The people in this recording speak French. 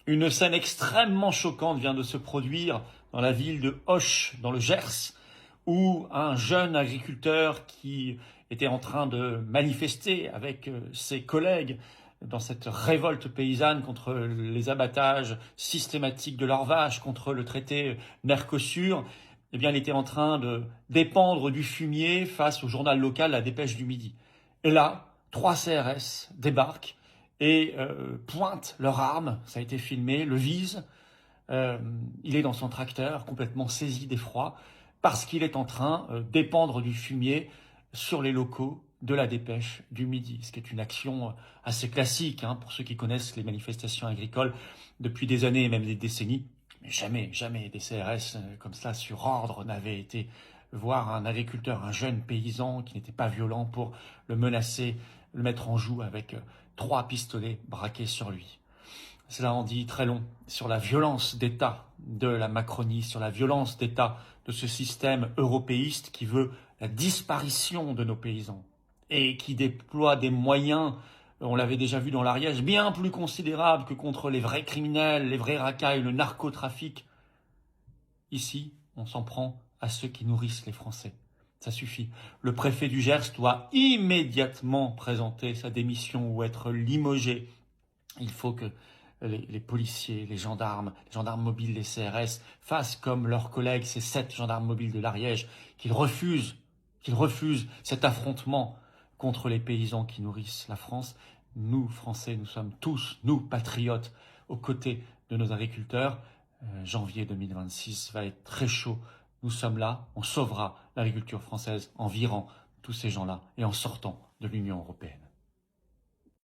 Une scène extrêmement choquante vient de se produire dans la ville de Auch, dans le Gers, où un jeune agriculteur qui était en train de manifester avec ses collègues dans cette révolte paysanne contre les abattages systématiques de leurs vaches, contre le traité Mercosur, eh bien, il était en train de dépandre du fumier face au journal local La Dépêche du Midi. Et là, 3 CRS débarquent et pointent leurs armes, ça a été filmé, le visent. Il est dans son tracteur, complètement saisi d'effroi, parce qu'il est en train d'épandre du fumier sur les locaux de La Dépêche du Midi, ce qui est une action assez classique pour ceux qui connaissent les manifestations agricoles depuis des années et même des décennies. Mais jamais des CRS comme ça sur ordre n'avaient été voir un agriculteur, un jeune paysan qui n'était pas violent pour le menacer, le mettre en joue avec 3 pistolets braqués sur lui. Cela en dit très long sur la violence d'État de la Macronie, sur la violence d'État de ce système européiste qui veut la disparition de nos paysans et qui déploie des moyens, on l'avait déjà vu dans l'Ariège, bien plus considérables que contre les vrais criminels, les vrais racailles, le narcotrafic. Ici, on s'en prend à ceux qui nourrissent les Français. Ça suffit. Le préfet du Gers doit immédiatement présenter sa démission ou être limogé. Il faut que les policiers, les gendarmes mobiles, les CRS fassent comme leurs collègues, ces 7 gendarmes mobiles de l'Ariège, qu'ils refusent cet affrontement contre les paysans qui nourrissent la France. Nous, Français, nous sommes tous, nous, patriotes, aux côtés de nos agriculteurs. Janvier 2026 va être très chaud. Nous sommes là, on sauvera l'agriculture française en virant tous ces gens-là et en sortant de l'Union européenne.